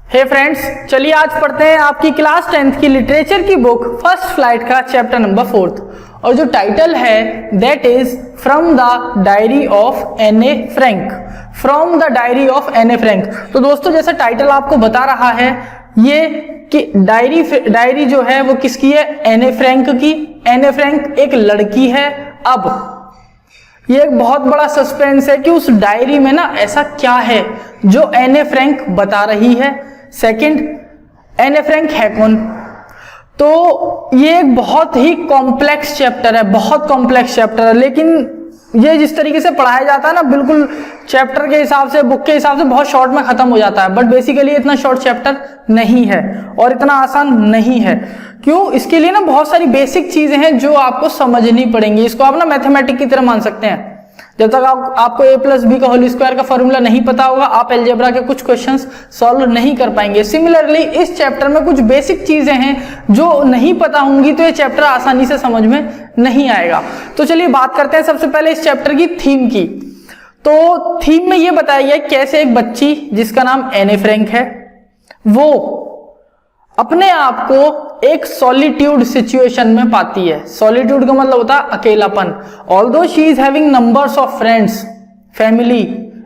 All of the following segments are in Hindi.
हे फ्रेंड्स, चलिए आज पढ़ते हैं आपकी क्लास 10th की लिटरेचर की बुक फर्स्ट फ्लाइट का चैप्टर नंबर 4 और जो टाइटल है that is from the diary of Anne. Frank. From the diary of Anne. Frank. तो दोस्तों जैसा टाइटल आपको बता रहा है ये कि डायरी जो है वो किसकी है? एन.ए. फ्रैंक की। एन.ए. फ्रैंक एक लड़की है। अब ये एक बहुत बड़ा सस्पेंस है कि उस डायरी में ना ऐसा क्या है जो एन.ए. फ्रैंक बता रही है। सेकंड, एन.ए. फ्रैंक है कौन? तो ये एक बहुत ही कॉम्प्लेक्स चैप्टर है, बहुत कॉम्प्लेक्स चैप्टर है, लेकिन ये जिस तरीके से पढ़ाया जाता है ना, बिल्कुल चैप्टर के हिसाब से, बुक के हिसाब से बहुत शॉर्ट में खत्म हो जाता है, बट बेसिकली इतना शॉर्ट चैप्टर नहीं है और इतना आसान नहीं है। क्यों? इसके लिए ना बहुत सारी बेसिक चीजें हैं जो आपको समझनी पड़ेंगी। इसको आप ना मैथमेटिक्स की तरह मान सकते हैं। जब तक आपको a+b का होल स्क्वायर का फॉर्मूला नहीं पता होगा, आप अलजेब्रा के कुछ क्वेश्चंस सॉल्व नहीं कर पाएंगे। सिमिलरली इस चैप्टर में कुछ बेसिक चीजें हैं जो नहीं पता होंगी तो ये चैप्टर आसानी से समझ में नहीं आएगा। तो चलिए बात करते हैं सबसे पहले इस चैप्टर की थीम की। तो थीम में ये बताया गया कैसे एक बच्ची जिसका नाम एन.ए. फ्रैंक है वो अपने आप को एक सॉलिट्यूड सिचुएशन में पाती है। सॉलिट्यूड का मतलब होता है अकेलापन। Although she is having numbers of friends, family,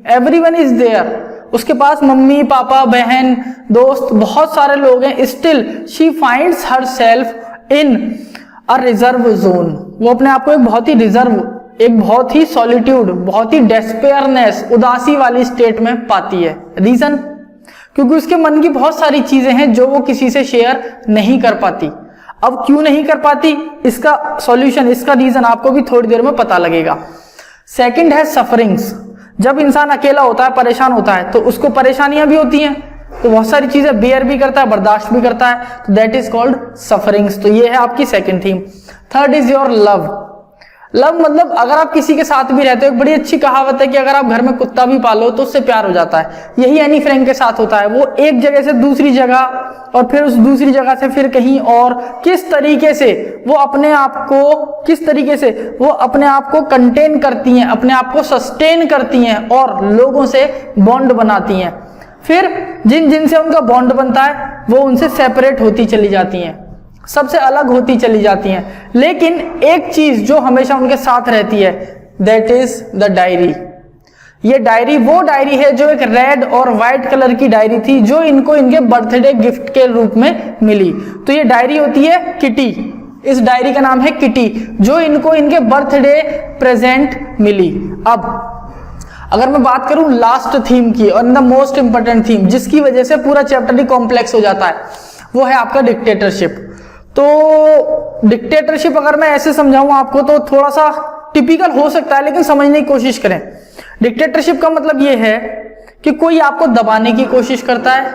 everyone is there, उसके पास मम्मी पापा बहन दोस्त बहुत सारे लोग हैं, still she finds her self in a reserve zone. वो अपने आप को एक बहुत ही रिजर्व, एक बहुत ही सॉलिट्यूड, बहुत ही डेस्पेयरनेस, उदासी वाली स्टेट में पाती है। रीजन? क्योंकि उसके मन की बहुत सारी चीजें हैं जो वो किसी से शेयर नहीं कर पाती। अब क्यों नहीं कर पाती, इसका सॉल्यूशन, इसका रीजन आपको भी थोड़ी देर में पता लगेगा। सेकंड है सफरिंग्स। जब इंसान अकेला होता है, परेशान होता है, तो उसको परेशानियां भी होती हैं, तो बहुत सारी चीजें बेयर भी करता है, बर्दाश्त भी करता है, तो दैट इज कॉल्ड सफरिंग्स। तो ये है आपकी second theme. Third is your love. Love मतलब अगर आप किसी के साथ भी रहते हो, एक बड़ी अच्छी कहावत है कि अगर आप घर में कुत्ता भी पालो तो उससे प्यार हो जाता है। यही एनी फ्रैंक के साथ होता है। वो एक जगह से दूसरी जगह और फिर उस दूसरी जगह से फिर कहीं और, किस तरीके से वो अपने आप को कंटेन करती हैं, अपने आप को सस्टेन करती हैं और लोगों से बॉन्ड बनाती हैं। फिर जिनसे उनका बॉन्ड बनता है वो उनसे सेपरेट होती चली जाती हैं, सबसे अलग होती चली जाती हैं। लेकिन एक चीज जो हमेशा उनके साथ रहती है दैट इज द डायरी। ये डायरी वो डायरी है जो एक रेड और व्हाइट कलर की डायरी थी जो इनको इनके बर्थडे गिफ्ट के रूप में मिली। तो ये डायरी होती है किटी। इस डायरी का नाम है किटी जो इनको इनके बर्थडे प्रेजेंट मिली। अब अगर मैं बात करूं लास्ट थीम की और द मोस्ट इंपॉर्टेंट थीम जिसकी वजह से पूरा चैप्टर ही कॉम्प्लेक्स हो जाता है, वो है आपका डिक्टेटरशिप। तो डिक्टेटरशिप अगर मैं ऐसे समझाऊं आपको तो थोड़ा सा टिपिकल हो सकता है, लेकिन समझने की कोशिश करें। डिक्टेटरशिप का मतलब यह है कि कोई आपको दबाने की कोशिश करता है,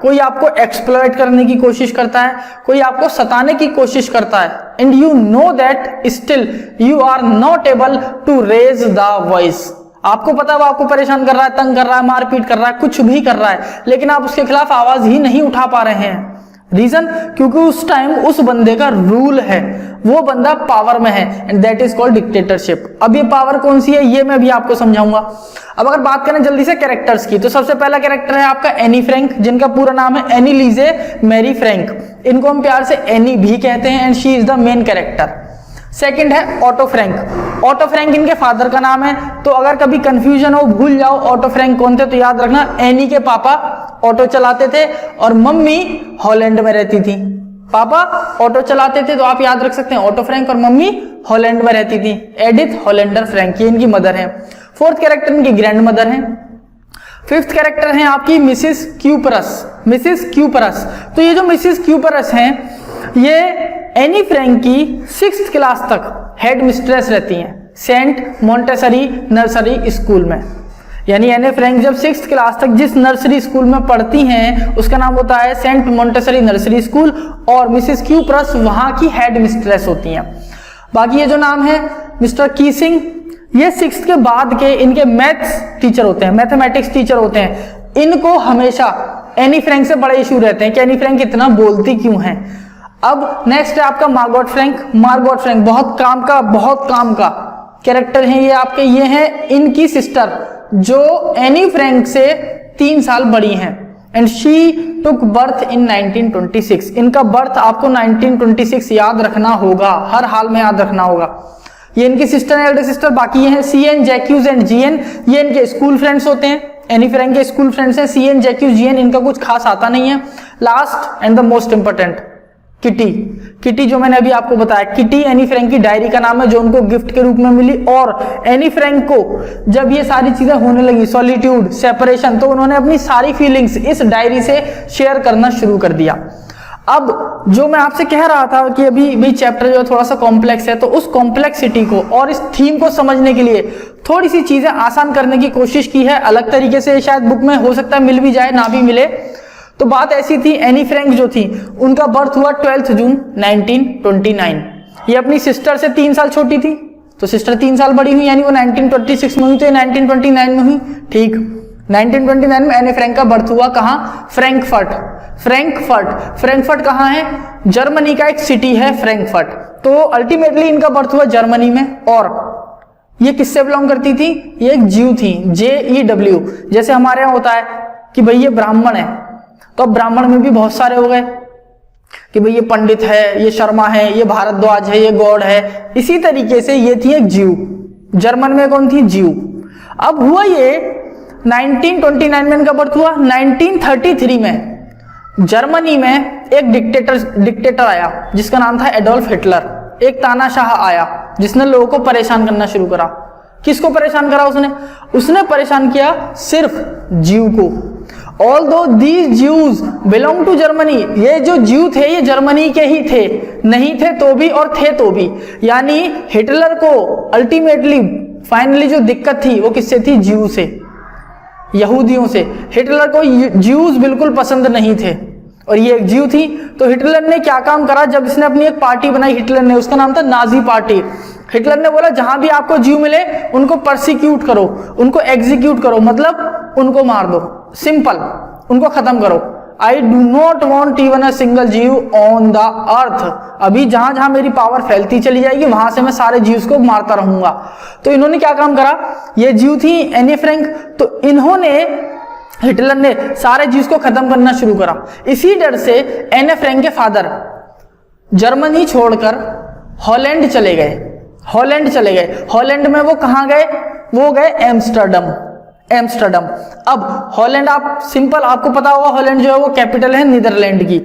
कोई आपको एक्सप्लॉइट करने की कोशिश करता है, कोई आपको सताने की कोशिश करता है, and you know that still you are not able to raise the voice. आपको पता है वो आपको परेशान कर रहा है, तंग कर रहा है, मारपीट कर रहा है, कुछ भी कर रहा है, लेकिन आप उसके खिलाफ आवाज ही नहीं उठा पा रहे हैं। रीजन? क्योंकि उस टाइम उस बंदे का रूल है, वो बंदा पावर में है, and that is called dictatorship. अब ये पावर कौन सी है ये मैं भी आपको समझाऊंगा। अब अगर बात करें जल्दी से कैरेक्टर्स की, तो सबसे पहला कैरेक्टर है आपका एनी फ्रैंक, जिनका पूरा नाम है एनी लीजे मैरी फ्रैंक। इनको हम प्यार से एनी भी कहते हैं and she is the main character. Second है ऑटो फ्रैंक। ऑटो फ्रैंक इनके फादर का नाम है, तो अगर कभी कंफ्यूजन हो, भूल जाओ ऑटो फ्रैंक कौन थे, तो याद रखना एनी के पापा ऑटो चलाते थे और मम्मी हॉलैंड में रहती थी। पापा ऑटो चलाते थे तो आप याद रख सकते हैं ऑटो फ्रैंक, और मम्मी हॉलैंड में रहती थी, एडिथ हॉलैंडर फ्रैंक, ये इनकी मदर है। फोर्थ कैरेक्टर इनकी ग्रैंड मदर है। फिफ्थ कैरेक्टर है आपकी मिसिस क्यूपरस। मिसिस क्यूपरस, तो ये जो मिसिस क्यूपरस हैं ये एनी फ्रैंक की 6th क्लास तक हेड मिस्ट्रेस रहती हैं सेंट मोंटेसरी नर्सरी स्कूल में। यानी एनी फ्रैंक जब 6th क्लास तक जिस नर्सरी स्कूल में पढ़ती हैं उसका नाम होता है सेंट मोंटेसरी नर्सरी स्कूल, और मिसिस क्यूपरस वहां की हेड मिस्ट्रेस होती हैं। बाकी ये जो नाम है मिस्टर कीसिंग, ये 6th के बाद के इनके मैथ्स टीचर होते हैं, मैथमेटिक्स टीचर होते हैं। इनको हमेशा एनी फ्रैंक से बड़े इशू रहते हैं कि एनी फ्रैंक इतना बोलती क्यों है। अब नेक्स्ट है आपका मार्गोट फ्रैंक। मार्गोट फ्रैंक बहुत काम का कैरेक्टर है ये आपके। ये हैं इनकी सिस्टर जो एनी फ्रैंक से 3 साल बड़ी हैं। And she took birth in 1926। इनका बर्थ आपको 1926 याद रखना होगा, हर हाल में याद रखना होगा। ये इनकी सिस्टर एल्डर सिस्टर, बाकी ये हैं CN, जैक्यूज एंड GN, ये इनके स्कूल फ्रेंड्स होते हैं। एनी फ्रैंक के स्कूल फ्रेंड्स हैं CN, जैक्यूज, GN, इनका कुछ खास आता नहीं है। Last and the most important, kitty. Kitty जो मैंने अभी आपको बताया, किटी एनी फ्रैंक की डायरी का नाम है जो उनको गिफ्ट के रूप में मिली। और एनी फ्रैंक को जब ये सारी चीजें होने लगी, सॉलिट्यूड, सेपरेशन, तो उन्होंने अपनी सारी फीलिंग्स इस डायरी से शेयर करना शुरू कर दिया। अब जो मैं आपसे कह रहा था कि अभी भी चैप्टर जो है थोड़ा सा कॉम्प्लेक्स है, तो उस कॉम्प्लेक्सिटी को और इस थीम को समझने के लिए थोड़ी सी चीजें आसान करने की कोशिश की है अलग तरीके से। शायद बुक में हो सकता है मिल भी जाए, ना भी मिले। तो बात ऐसी थी, एनी फ्रैंक जो थी उनका बर्थ हुआ 12 जून 1929। ये अपनी सिस्टर से 3 साल छोटी थी, तो सिस्टर 3 साल बड़ी हुई, यानी वो 1926 में हुई, तो 1929 में हुई। ठीक, 1929 में एनी फ्रैंक का बर्थ हुआ। कहां? फ्रैंकफर्ट। फ्रैंकफर्ट, फ्रैंकफर्ट कहां है? जर्मनी का एक सिटी है फ्रैंकफर्ट। तो अल्टीमेटली इनका बर्थ हुआ जर्मनी में। और ये किससे बिलोंग करती थी? ये एक जीव थी, JEW। जैसे हमारे यहां होता है कि भाई ये ब्राह्मण है, तो अब ब्राह्मण में भी बहुत सारे हो गए कि भाई ये पंडित है, ये शर्मा है, ये भारद्वाज है, ये गौड़ है। इसी तरीके से ये थी एक जीव। जर्मन में कौन थी? जीव। अब हुआ ये 1929 में इनका बर्थ हुआ। 1933 में जर्मनी में एक डिक्टेटर आया जिसका नाम था एडोल्फ हिटलर। एक तानाशाह आया जिसने लोगों को परेशान करना शुरू करा। किसको परेशान करा उसने परेशान किया सिर्फ जीव को। Although these Jews belong to Germany, ये जो जीव थे ये जर्मनी के ही थे, नहीं थे तो भी और थे तो भी। यानी हिटलर को अल्टीमेटली फाइनली जो दिक्कत थी वो किससे थी? जीव से, यहूदियों से। हिटलर को ज्यूज बिल्कुल पसंद नहीं थे और ये एक जीव थी। तो हिटलर ने क्या काम करा, जब इसने अपनी एक पार्टी बनाई हिटलर ने, उसका नाम था नाजी पार्टी। हिटलर ने बोला जहां भी आपको जीव मिले उनको परसिक्यूट करो, उनको एग्जीक्यूट करो, मतलब उनको मार दो, सिंपल, उनको खत्म करो। I do not want even a single जीव ऑन द अर्थ। अभी जहां जहां मेरी पावर फैलती चली जाएगी वहां से मैं सारे जीव को मारता रहूंगा। तो इन्होंने क्या काम करा, ये जीव थी एनी फ्रैंक, तो इन्होंने, हिटलर ने सारे जीव को खत्म करना शुरू करा। इसी डर से एनी फ्रैंक के फादर जर्मनी छोड़कर हॉलैंड चले गए। हॉलैंड में वो कहां गए? वो गए एम्स्टर्डम। अब हॉलैंड, आप सिंपल, आपको पता होगा हॉलैंड जो है वो कैपिटल है नीदरलैंड की।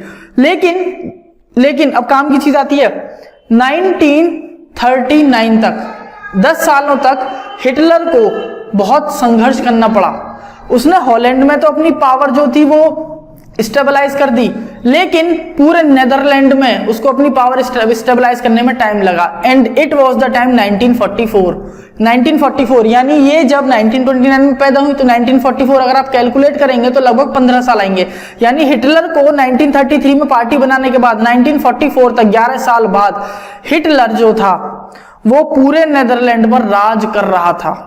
लेकिन अब काम की चीज आती है। 1939 तक, 10 सालों तक हिटलर को बहुत संघर्ष करना पड़ा। उसने हॉलैंड में तो अपनी पावर जो थी वो स्टेबलाइज कर दी, लेकिन पूरे नेदरलैंड में उसको अपनी पावर स्टेबलाइज करने में टाइम लगा। And it was the time 1944, यानी ये जब 1929 में पैदा हुई तो 1944 अगर आप कैलकुलेट करेंगे तो लगभग 15 साल आएंगे। यानी हिटलर को 1933 में पार्टी बनाने के बाद 1944 तक 11 साल बाद हिटलर जो था वो पूरे नेदरलैंड पर राज कर रहा था।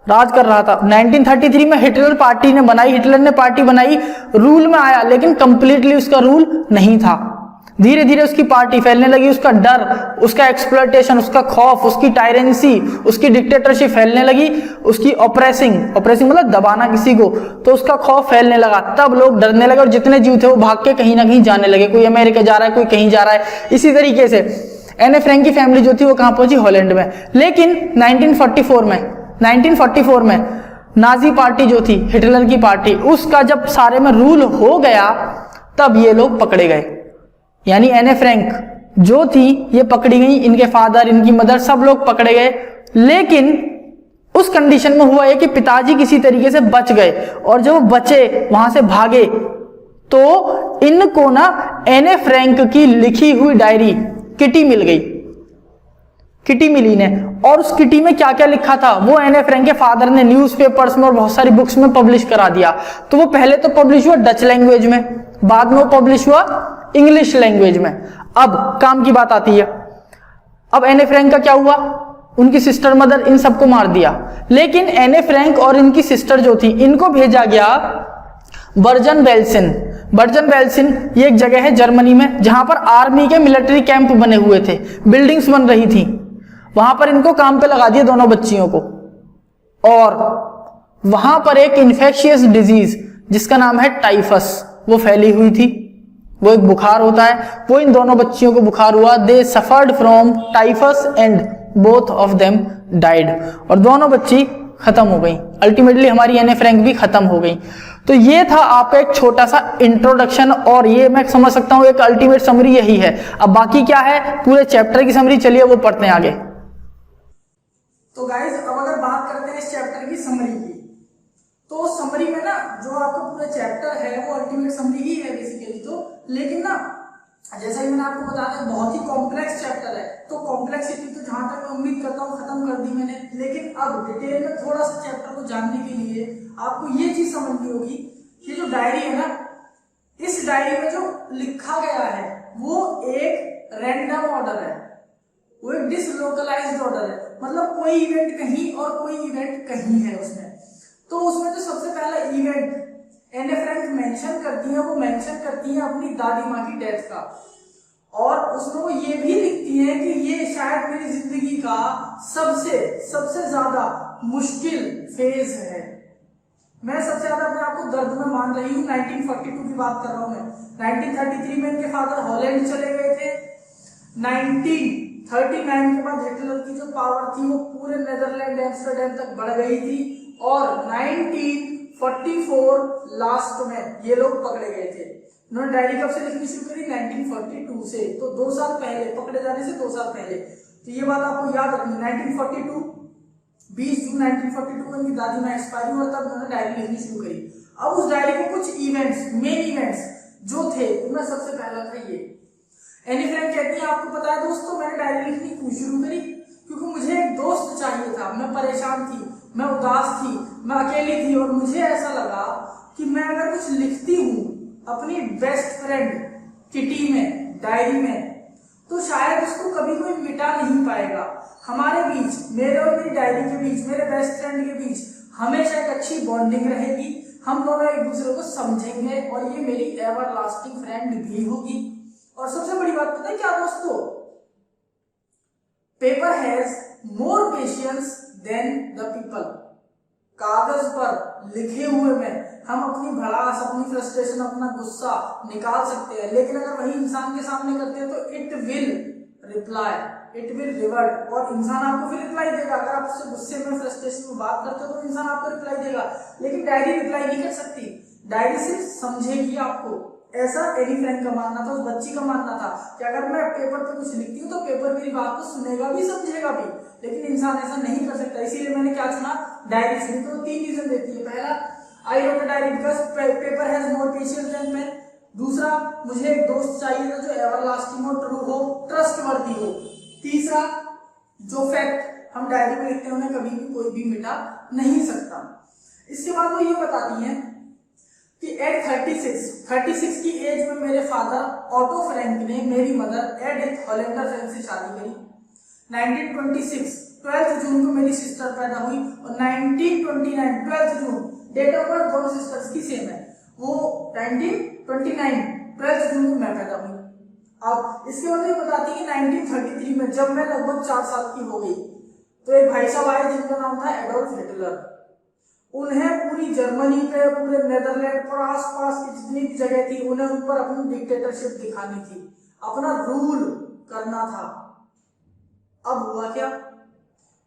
1933 में हिटलर ने पार्टी बनाई, रूल में आया, लेकिन कंप्लीटली उसका रूल नहीं था। धीरे धीरे उसकी पार्टी फैलने लगी, उसका डर, उसका एक्सप्लॉयटेशन, उसका खौफ, उसकी टायरेंसी, उसकी डिक्टेटरशिप फैलने लगी, उसकी ऑपरेसिंग मतलब दबाना किसी को, तो उसका खौफ फैलने लगा। तब लोग डरने लगे और जितने जीव थे वो भाग के कहीं ना कहीं जाने लगे। कोई अमेरिका जा रहा है, कोई कहीं जा रहा है। इसी तरीके से एने फ्रैंक की फैमिली जो थी वो कहां पहुंची? हॉलैंड में। लेकिन 1944 में नाजी पार्टी जो थी, हिटलर की पार्टी, उसका जब सारे में रूल हो गया तब ये लोग पकड़े गए। यानी एने फ्रैंक जो थी ये पकड़ी गई, इनके फादर, इनकी मदर, सब लोग पकड़े गए। लेकिन उस कंडीशन में हुआ है कि पिताजी किसी तरीके से बच गए, और जब वो बचे, वहां से भागे, तो इनको ना एने फ्रैंक की लिखी हुई डायरी किटी मिल गई, किटी मिली ने। और उस किटी में क्या क्या लिखा था वो एने फ्रैंक के फादर ने न्यूज़पेपर्स में और बहुत सारी बुक्स में पब्लिश करा दिया। तो वो पहले तो पब्लिश हुआ डच लैंग्वेज में, बाद में वो पब्लिश हुआ इंग्लिश लैंग्वेज में। अब काम की बात आती है, अब एने फ्रैंक का क्या हुआ? उनकी सिस्टर, मदर, इन सबको मार दिया। लेकिन एने फ्रैंक और इनकी सिस्टर जो थी इनको भेजा गया बर्जन बेल्सिन, ये एक जगह है जर्मनी में जहां पर आर्मी के मिलिट्री कैंप बने हुए थे, बिल्डिंग्स बन रही थी। वहां पर इनको काम पे लगा दिया दोनों बच्चियों को। और वहां पर एक इन्फेक्शियस डिजीज जिसका नाम है टाइफस, वो फैली हुई थी। वो एक बुखार होता है, वो इन दोनों बच्चियों को बुखार हुआ। They suffered from typhus and both of them died, और दोनों बच्ची खत्म हो गई। अल्टीमेटली हमारी एने फ्रैंक भी खत्म हो गई। तो ये था आपका एक छोटा सा इंट्रोडक्शन, और ये मैं समझ सकता हूँ एक अल्टीमेट समरी यही है। अब बाकी क्या है, पूरे चैप्टर की समरी, चलिए वो पढ़ते हैं आगे। तो गाइज अब अगर बात करते हैं इस चैप्टर की समरी की, तो समरी में ना जो आपका पूरा चैप्टर है वो अल्टीमेट समरी ही है बेसिकली। तो लेकिन ना जैसा कि मैंने आपको बताया बहुत ही कॉम्प्लेक्स चैप्टर है, तो कॉम्प्लेक्सिटी तो जहां तक मैं उम्मीद करता हूँ खत्म कर दी मैंने। लेकिन अब डिटेल में थोड़ा सा चैप्टर को जानने के लिए आपको ये चीज समझनी होगी कि जो डायरी है ना, इस डायरी में जो लिखा गया है वो एक रैंडम ऑर्डर है, वो एक डिसलोकलाइज्ड ऑर्डर है। मतलब कोई इवेंट कहीं और कोई इवेंट कहीं है उसमें। तो उसमें जो सबसे पहला इवेंट एने फ्रैंक मेंशन करती है, वो मेंशन करती है अपनी दादी माँ की डेथ का, और उसमें वो ये भी लिखती है कि ये शायद मेरी जिंदगी का सबसे ज्यादा मुश्किल फेज है। मैं सबसे ज्यादा अपने आप को दर्द में मान रही हूँ। 1942 की बात कर रहा हूँ मैं। 1933 में इनके फादर हॉलैंड चले गए थे। 1939 के बाद हिटलर की जो पावर थी वो पूरे नेदरलैंड एम्स्टर्डम तक बढ़ गई थी, और 1944 लास्ट में ये लोग पकड़े गए थे। इन्होंने डायरी कब से लिखनी शुरू करी? 1942 से, तो 2 साल पहले, पकड़े जाने से 2 साल पहले। तो ये बात आपको याद रखनी। 1942 20 जून 1942 को इनकी दादी माँ एक्सपायरी हुआ, तब उन्होंने डायरी लिखनी शुरू करी। अब उस डायरी में कुछ इवेंट्स, मेन इवेंट्स जो थे उनमें सबसे पहला था ये। एनी फ्रैंक कहती है, आपको पता है दोस्तों मैंने डायरी लिखनी क्यों शुरू करी? क्योंकि मुझे एक दोस्त चाहिए था। मैं परेशान थी, मैं उदास थी, मैं अकेली थी, और मुझे ऐसा लगा कि मैं अगर कुछ लिखती हूँ अपनी बेस्ट फ्रेंड किटी में, डायरी में, तो शायद उसको कभी कोई मिटा नहीं पाएगा। हमारे बीच, मेरे और मेरी डायरी के बीच, मेरे बेस्ट फ्रेंड के बीच हमेशा एक अच्छी बॉन्डिंग रहेगी। हम दोनों एक दूसरे को समझेंगे और ये मेरी एवर लास्टिंग फ्रेंड भी होगी। और सबसे बड़ी बात पता है क्या दोस्तों? Paper has more patience than the people. कागज पर लिखे हुए में हम अपनी भड़ास, अपनी फ्रस्ट्रेशन, अपना गुस्सा निकाल सकते हैं, लेकिन अगर वही इंसान के सामने करते हैं तो it will reply, it will revert, और इंसान आपको फिर रिप्लाई देगा। अगर आप उससे गुस्से में, फ्रस्ट्रेशन में बात करते हो तो इंसान आपको रिप्लाई देगा, लेकिन डायरी रिप्लाई नहीं कर सकती। डायरी सिर्फ समझेगी आपको। ऐसा एनी फ्रैंक का मानना था, उस बच्ची का मानना था कि अगर मैं पेपर पे कुछ लिखती हूँ तो पेपर मेरी बात को सुनेगा भी, समझेगा भी, लेकिन इंसान ऐसा नहीं कर सकता। इसीलिए मैंने क्या चुना? डायरी चुनी। तो 3 रीजन देती है। पहला, I wrote a diary because paper has more patience than pen. दूसरा, मुझे एक दोस्त चाहिए था जो एवरलास्टिंग हो, ट्रू हो, ट्रस्टवर्दी हो। तीसरा, जो फैक्ट हम डायरी में लिखते हैं उन्हें कभी भी कोई भी मिटा नहीं सकता। इसके बाद वो ये बताती हैं कि एट 36 की एज में मेरे फादर ऑटो फ्रैंक ने मेरी मदर एडिथ हॉलैंडर फ्रैंक से शादी करी। 1926 12 जून को मेरी सिस्टर पैदा हुई, और 1929 12 जून डेट ऑफ बर्थ दोनों सिस्टर्स की सेम है। वो 1929 12 जून को मैं पैदा हुई। अब इसके बाद ये बताती है कि 1933 में जब मैं लगभग 4 साल की हो गई तो एक भाई साहब आए जिनका नाम था एडोल्फ हिटलर। उन्हें पूरी जर्मनी पे, पूरे नेदरलैंड पर, आसपास की जितनी भी जगह थी, उन्हें उन पर अपनी डिक्टेटरशिप दिखानी थी, अपना रूल करना था। अब हुआ क्या?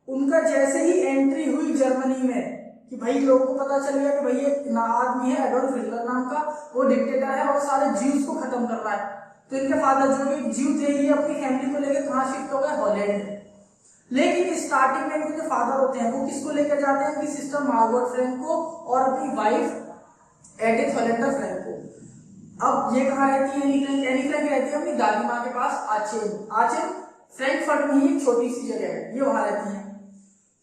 उनका जैसे ही एंट्री हुई जर्मनी में कि भाई लोगों को पता चल गया कि भाई एक आदमी है एडोल्फ हिटलर नाम का, वो डिक्टेटर है और सारे ज्यूज को खत्म कर रहा है। तो इनके फादर जो कि ज्यू थे, ये अपनी फैमिली को लेकर कहाँ शिफ्ट हो गए? हॉलैंड। लेकिन स्टार्टिंग में इनके जो फादर होते हैं वो किसको लेकर जाते हैं? इनकी सिस्टर मार्गरेट फ्रैंक को और अपनी वाइफ एडिथ हॉलैंडर फ्रैंक को। अब ये कहाँ रहती है? एनी फ्रैंक रहती है अपनी दादी माँ के पास, आचेन फ्रैंकफर्ट में ही एक छोटी सी जगह है, ये वहां रहती है।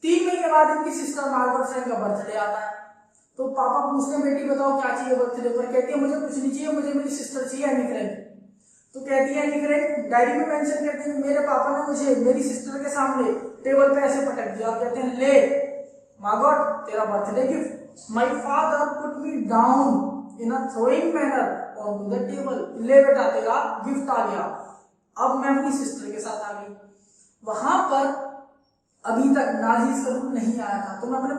3 महीने बाद इनकी सिस्टर मार्गरेट फ्रैंक का बर्थडे आता है। तो पापा पूछते हैं बेटी बताओ क्या चाहिए बर्थडे पर? कहती है मुझे कुछ नहीं चाहिए, मुझे मेरी सिस्टर चाहिए एनी फ्रैंक। तो कहती है एनी फ्रैंक, डायरी में मेंशन करती है मेरे पापा ने मुझे मेरी सिस्टर के सामने टेबल पे ऐसे पटक दिया। कहते हैं ले मार्गरेट तेरा birthday gift. My father put me down in a throwing manner on the table. ले बेटा तेरा गिफ्ट आ गया। अब मैं अपनी सिस्टर के साथ आ गई। वहां पर अभी तक नाजीज का रूप नहीं आया था, तो मैं अपने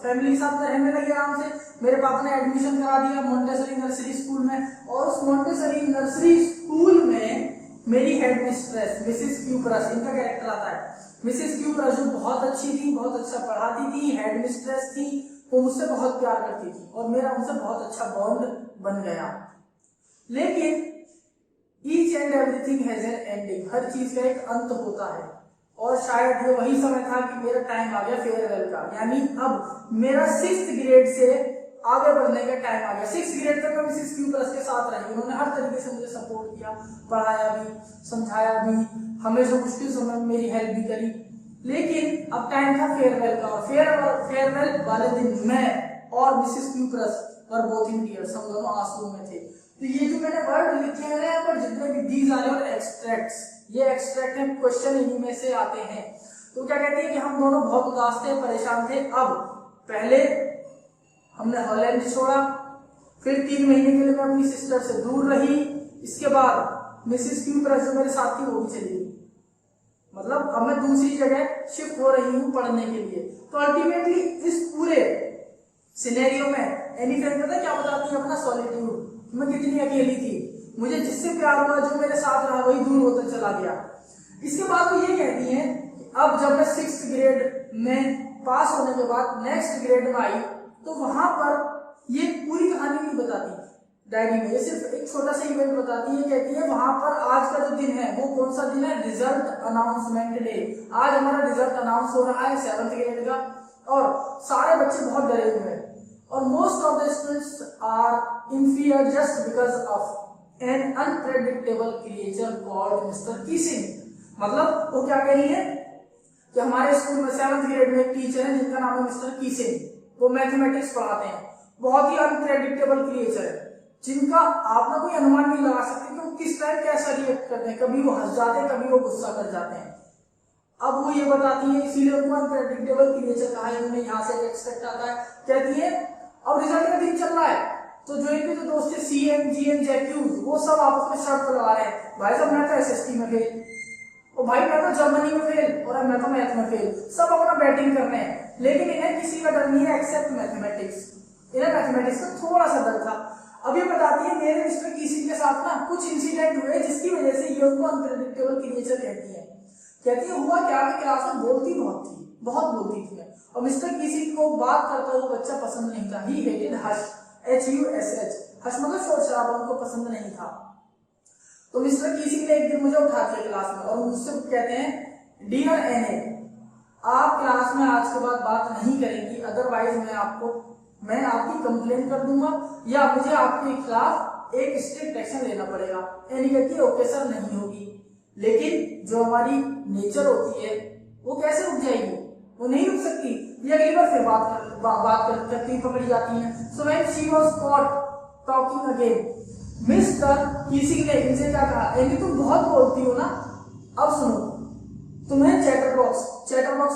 फैमिली के साथ रहने लगी आराम से। मेरे पापा ने एडमिशन करा दिया मोंटेसरी नर्सरी स्कूल में, और उस मोंटेसरी नर्सरी स्कूल में मेरी हेड मिस्ट्रेस मिसेस क्यूप्रस, इनका कैरेक्टर आता है, मिसेस क्यूप्रस, जो बहुत अच्छी थी, बहुत अच्छा पढ़ाती थी, हेड मिस्ट्रेस थी, वो मुझसे बहुत प्यार करती थी और मेरा उनसे बहुत अच्छा बॉन्ड बन गया। लेकिन each and everything has an ending, हर चीज का एक अंत होता है, और शायद ये वही समय था कि मेरा टाइम आ गया फेयरवेल का, यानी अब मेरा 6th ग्रेड से आगे बढ़ने का टाइम आ गया। 6th ग्रेड तक मैं मिसेस क्यूप्रस के साथ रही, उन्होंने हर तरीके से मुझे सपोर्ट किया, पढ़ाया भी, समझाया भी, हमेशा मुश्किल समय में मेरी हेल्प भी करी। लेकिन अब टाइम था फेयरवेल का, और फेयरवेल वाले दिन मैं और मिसेस क्यूप्रस और बोथ इन टीयर्स, हम दोनों आंसुओं में थे। तो ये जो मैंने वर्ड लिखे हैं यहाँ पर, जितने भी दीज आर और एक्सट्रैक्ट्स, ये एक्सट्रैक्ट है, क्वेश्चन इन्हीं में से आते हैं। तो क्या कहती है कि हम दोनों बहुत उदास थे, परेशान थे। अब पहले हमने हॉलैंड छोड़ा, फिर 3 महीने के लिए मैं अपनी सिस्टर से दूर रही, इसके बाद मिसेस क्यूप्रस जो मेरे साथ थी वो भी चली गई, मतलब अब मैं दूसरी जगह शिफ्ट हो रही हूँ पढ़ने के लिए। तो अल्टीमेटली इस पूरे सिनेरियो में एनी फ्रेंड पता क्या बताती है, अपना सॉलिट्यूड, मैं कितनी अकेली थी, मुझे जिससे प्यार हुआ, जो मेरे साथ रहा, वही दूर होता चला गया। इसके बाद वो ये कहती है कि अब जब मैं 6th ग्रेड में पास होने के बाद नेक्स्ट ग्रेड में आई, तो वहां पर ये पूरी कहानी नहीं बताती डायरी में, ये सिर्फ एक छोटा सा इवेंट बताती है। कहती है वहां पर आज का जो दिन है वो कौन सा दिन है, रिजल्ट अनाउंसमेंट डे। आज हमारा रिजल्ट अनाउंस हो रहा है 7th ग्रेड का, और सारे बच्चे बहुत डरे हुए हैं, और most of the students are in fear just because of an unpredictable creature called mister Keesing. मतलब वो क्या कह रही है कि हमारे स्कूल में 7th ग्रेड में एक टीचर है जिनका नाम है मिस्टर कीसिंग, वो मैथमेटिक्स पढ़ाते हैं, बहुत ही अनप्रेडिक्टेबल क्रिएचर है, जिनका आप ना कोई अनुमान नहीं लगा सकते कि वो किस टाइम कैसा रिएक्ट करते हैं, कभी वो हंस जाते हैं, कभी वो गुस्सा कर जाते हैं। अब वो ये बताती है, इसीलिए उनको अनप्रेडिक्टेबल क्रिएचर कहा है, उन्हें यहाँ से एक्सपेक्ट आता है। कहती है अब रिजल्ट का दिन चल रहा है, तो जो इनके जो दोस्त थे CN, GN, JQs, वो सब आपस में शर्त लगा रहे हैं, भाई साहब मैं तो SST में फेल, और भाई मैं तो जर्मनी में फेल, और मैं तो मैथ में फेल, सब अपना बैटिंग कर रहे हैं। लेकिन इन्हें किसी का डर नहीं है एक्सेप्ट मैथमेटिक्स, इन्हें मैथमेटिक्स का थोड़ा सा डर था। अब ये बताती है मेरे मिस्टर किसी के साथ ना कुछ इंसिडेंट हुए जिसकी वजह से ये उनको अनप्रेडिक्टेबल क्रिएचर कहती है। कहती है हुआ क्या कि क्लास में बोलती बहुत थी, बहुत बोलती थी, और मिस्टर किसी को बात करता हुआ बच्चा पसंद नहीं था। ही हेटेड हश, HUSH, हश मतलब शोर शराबा, उनको पसंद नहीं था। तो मिस्टर किसी ने एक दिन मुझे उठा दिया क्लास में और मुझसे कहते हैं डियर NA, आप क्लास में आज के बाद बात नहीं करेंगी, अदरवाइज मैं आपकी कंप्लेन कर दूंगा या मुझे आपके खिलाफ एक स्ट्रिक्ट एक्शन लेना पड़ेगा। एनी कहती है ओके सर, नहीं होगी। लेकिन जो हमारी नेचर होती है वो कैसे रुक जाएगी, वो नहीं रुक सकती, ये अगली बार फिर बात करती पकड़ी जाती है। So when she was cot talking again, mister किसी ने इनसे क्या कहा, एनी तुम बहुत बोलती हो ना, अब सुनो, तुम्हें चैटर बॉक्स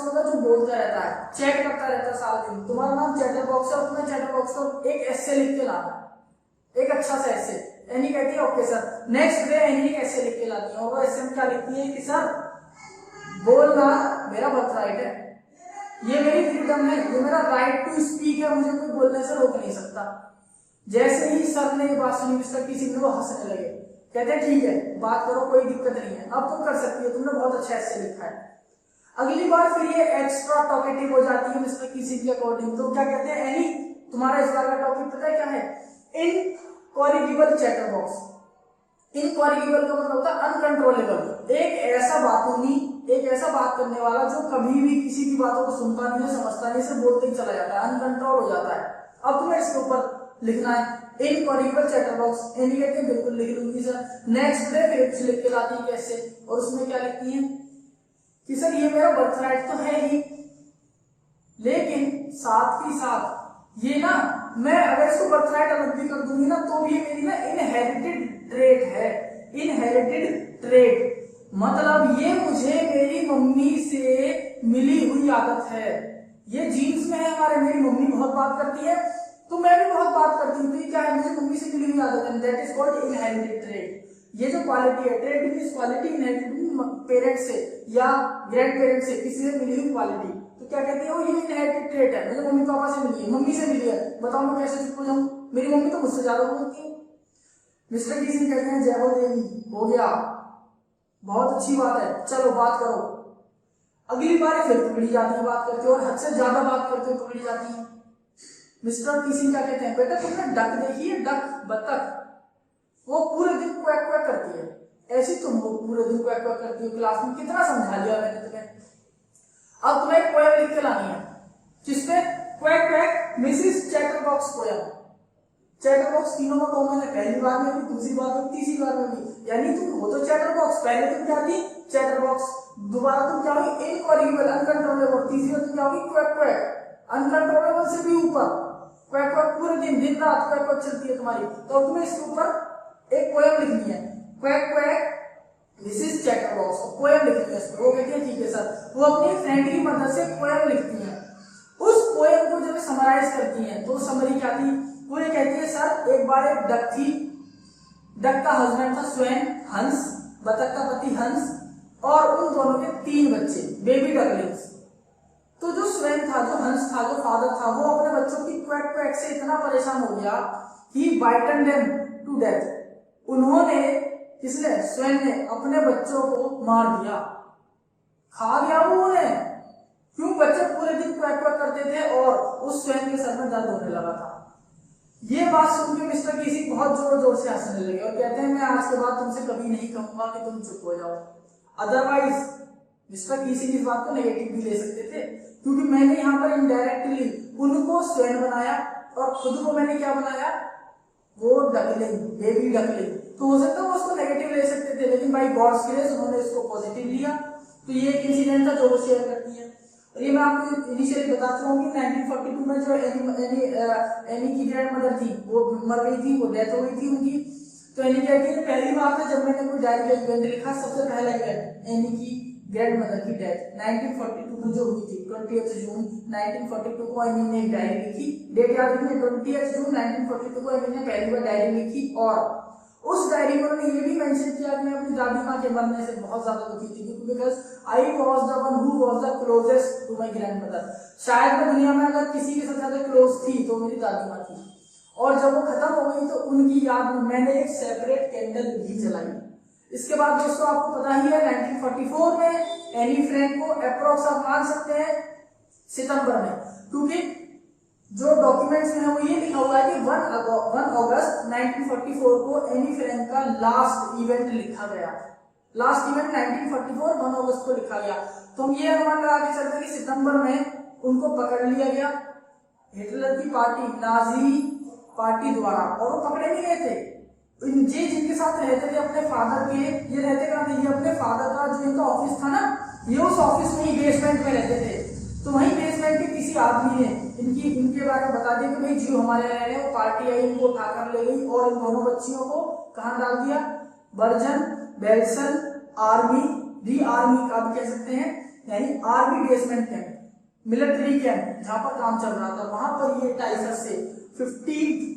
मतलब जो बोलता रहता है, चैट करता रहता है सारा दिन, तुम्हारा नाम चैटर बॉक्स है, और तुम्हें चैटर बॉक्स पर एक एस्से लिख के लाना, एक अच्छा सा एस्से। एनी कहती है okay sir. Next day any एक एस्से लिख के लाती है, और वो एस्से में क्या लिखती है कि सर बोलना मेरा बर्थ राइट है, ये मेरी फ्रीडम है, ये मेरा राइट टू स्पीक है, मुझे कोई बोलने से रोक नहीं सकता। जैसे ही सर ने ये बात सुनी मिस्टर किसी ने वो हंसने लगे, कहते हैं ठीक है बात करो, कोई दिक्कत नहीं है, अब तुम कर सकती हो, तुमने बहुत अच्छा ऐसे लिखा है। अगली बार फिर ये एक्स्ट्रा टॉकेटिव हो जाती है मिस्टर किसी के अकॉर्डिंग। तो क्या कहते हैं, एनी तुम्हारा इस बार का टॉपिक पता है क्या है, इनकॉरिगिबल चैटर बॉक्स। इनकॉरिगिबल का मतलब होता है अनकंट्रोलेबल, एक ऐसा बातूनी, एक ऐसा बात करने वाला जो कभी भी किसी की बातों को सुनता नहीं है, समझता नहीं, सिर्फ बोलते ही चला जाता है, अनकंट्रोल हो जाता है। अब तुम्हें इसके ऊपर लिखना है इनकॉरिगिबल चैटर बॉक्स। एनी कहते हैं बिल्कुल लिख लूंगी सर। नेक्स्ट डे फिर कुछ लिख के लाती है कैसे, और उसमें क्या लिखती है कि सर ये मेरा बर्थ राइट तो है ही, लेकिन साथ ही साथ ये ना, मैं अगर इसको बर्थ राइट अलग भी कर दूंगी ना तो भी ये मेरी ना इनहेरिटेड ट्रेट है। इनहेरिटेड ट्रेट मतलब ये मुझे मेरी मम्मी से मिली हुई आदत है, ये जीन्स में है हमारे। मेरी मम्मी बहुत बात करती है तो मैं भी बहुत बात करती हूँ, तो ये क्या है, मुझे मम्मी से मिली हुई आदत है, that is called inherited trait. ये जो क्वालिटी है, trait means quality, inherited parent से या ग्रैंड पेरेंट से किसी से मिली हुई क्वालिटी, तो क्या कहते हैं वो ये इनहेरिटेड ट्रेट है। मुझे मम्मी पापा से मिली है, मम्मी से मिली है, बताओ मैं कैसे चुप हो जाऊं, मेरी मम्मी तो मुझसे ज्यादा बोलती है। मिस्टर किसी कहते हैं जय हो देवी, हो गया, बहुत अच्छी बात है, चलो बात करो। अगली बार फिर पकड़ी जाती है बात करते और हद से ज्यादा बात करते हुए पकड़ी जाती है। मिस्टर किसी क्या कहते हैं, बेटा तुमने डक देखी है, डक बतख, वो पूरे दिन क्वैक क्वैक करती है, ऐसी तुम हो पूरे दिन क्वैक क्वैक करती हो, क्लास में कितना समझा लिया मैंने तुम्हें। अब तुम्हें एक पोएम लिख के लानी है, जिसपे quack quack Mrs chatterbox poem. Chatterbox तीनों में कॉमन है, पहली बार में भी, दूसरी बार में, तीसरी बार में भी, यानी तुम हो तो चैटरबॉक्स, पहले तुम क्या थी चैटरबॉक्स, दोबारा तुम क्या होगी इनकॉरिगिबल अनकंट्रोलेबल, तीसरी बार तुम क्या होगी क्वैक क्वैक, अनकंट्रोलेबल से भी ऊपर, क्वैक क्वैक पूरे दिन दिन रात क्वैक क्वैक चलती है तुम्हारी। तो तुम्हें इसके ऊपर एक पोएम लिखनी है, quack quack this is chatterbox, poem लिखनी है इसमें। वो कहती है ठीक है सर, वो अपनी फ्रेंड की मदद से पोएम लिखती है। उस पोएम को जब समराइज करती हैं तो समरी क्या थी, वो ये कहती है सर एक बार एक डक थी, डक का हस्बैंड था स्वयं हंस, बतख का पति हंस, और उन दोनों के 3 बच्चे बेबी डकलिंग्स। तो जो स्वयं था, जो हंस था, जो फादर था, वो अपने बच्चों की क्वैक क्वैक से इतना परेशान हो गया कि बाइटन देम टू डेथ। उन्होंने, किसने, स्वयं ने अपने बच्चों को मार दिया, खा गया वो उन्हें। क्यों, बच्चे पूरे दिन क्वैक क्वैक करते थे और उस स्वयं के सर में दर्द होने लगा था। ये बात सुन के मिस्टर किसी बहुत जोर जोर से हंसने लगे और कहते हैं मैं आज के बाद तुमसे कभी नहीं कहूंगा कि तुम चुप हो जाओ। अदरवाइज मिस्टर किसी इस बात को नेगेटिव भी ले सकते थे, क्योंकि मैंने यहाँ पर इनडायरेक्टली उनको स्वयं बनाया और खुद को मैंने क्या बनाया, वो डकलिंग, बेबी डकलिंग। तो हो सकता है वो उसको नेगेटिव ले सकते थे, लेकिन बाई गॉड्स ग्रेस उन्होंने इसको पॉजिटिव लिया। तो ये एक इंसिडेंट था जो वो शेयर करती है। और ये मैं आपको इनिशियली बता चुका हूँ कि 1942 में जो एनी की ग्रैंड मदर थी वो मर गई थी, वो डेथ हो गई थी उनकी। तो एनी कहती है पहली बार था जब मैंने कोई डायरी का इवेंट लिखा, सबसे पहला इवेंट एनी की ग्रैंड मदर की डेथ 1942 में जो हुई थी, 20 जून 1942 को एनी ने एक डायरी लिखी। डेट याद रखिए 20 जून 1942 को एनी ने पहली बार डायरी लिखी और उस डायरी में उन्होंने ये भी मेंशन किया कि मैं अपनी दादी माँ के मरने से बहुत ज्यादा दुखी थी, because I was the one who was the closest to my grandmother. शायद मैं दुनिया में अगर किसी के साथ ज्यादा क्लोज थी तो मेरी दादी माँ थी। और जब वो खत्म हो गई तो उनकी याद में मैंने एक सेपरेट कैंडल भी जलाई। इसके बाद दोस्तों आपको पता ही है 1944 में एनी फ्रैंक को अप्रोक्स आप मान सकते हैं सितंबर में, क्योंकि जो डॉक्यूमेंट्स में है वो ये लिखा हुआ है कि 1 अगस्त 1944 को एनी फ्रैंक का लास्ट इवेंट लिखा गया। लास्ट इवेंट 1944 1 अगस्त को लिखा गया। तो हम ये अनुमान लगा के चलते कि सितंबर में उनको पकड़ लिया गया हिटलर की पार्टी, नाजी पार्टी द्वारा, और वो पकड़े नहीं गए थे। ये जिनके साथ रहते थे अपने फादर के, ये रहते कहाँ थे, ये अपने फादर का जो इनका ऑफिस था ना, ये उस ऑफिस में ही बेसमेंट में रहते थे। तो वहीं बेसमेंट के किसी आदमी ने इनके बारे में बता दिया कि भाई जी हमारे रह रहे, वो पार्टी आई, इनको उठाकर ले गई और इन दोनों बच्चियों को कहाँ डाल दिया, बर्जन बेल्सन आर्मी, री आर्मी का भी कह सकते हैं, यानी army basement camp, military camp जहां पर काम चल रहा था, वहां पर ये टाइफस से 15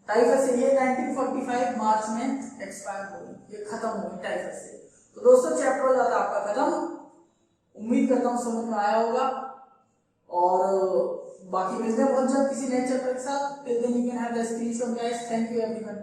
टाइफस से ये 1945 मार्च में एक्सपायर हो गई, ये खत्म हो गई टाइफस से। तो दोस्तों चैप्टर हो जाता है आपका खत्म। उम्मीद करता हूँ समझ में आया होगा और बाकी मिलते हैं बहुत जल्द किसी नए चैप्टर के साथ। Till then you can have the screenshot guys. Thank you everyone.